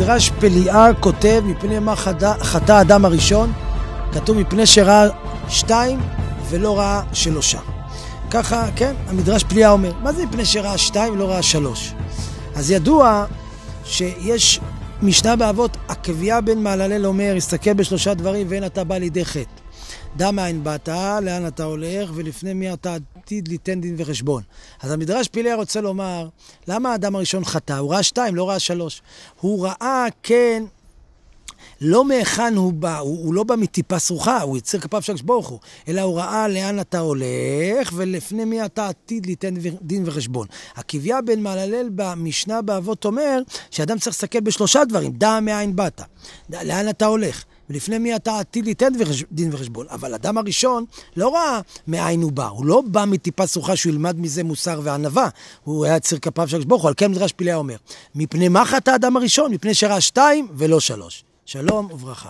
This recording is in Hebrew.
המדרש פליאה כותב מפני מה חטא האדם הראשון, כתוב מפני שראה 2 ולא ראה 3. ככה, כן, המדרש פליאה אומר, מה זה מפני שראה 2 ולא ראה 3? אז ידוע שיש משנה באבות, עקביה בן מהללל אומר, הסתכל ב3 דברים ואין אתה בא לידי חטא. דע מאין באת, לאן אתה הולך, ולפני מי אתה עתיד ליתן דין וחשבון. אז המדרש פליאה רוצה לומר, למה האדם הראשון חטא? הוא ראה 2, לא ראה 3. הוא ראה, כן, לא מהיכן הוא בא, הוא לא בא מטיפה סרוחה, הוא יציר כפיו של ברוך הוא, אלא הוא ראה לאן אתה הולך, ולפני מי אתה עתיד ליתן דין וחשבון. עקביה בן מהללל במשנה באבות אומר, שאדם צריך לסתכל ב3 דברים, דע מאין באת, לאן אתה הולך, ולפני מי אתה עתיד ליתן דין וחשבון. אבל אדם הראשון לא ראה מאין הוא בא, הוא לא בא מטיפה סרוחה שהוא ילמד מזה מוסר וענווה, הוא היה יציר כפיו של ברוך הוא, על כן מדרש פליאה אומר, מפני מה חטא האדם הראשון? מפני שראה 2 ולא 3. שלום וברכה.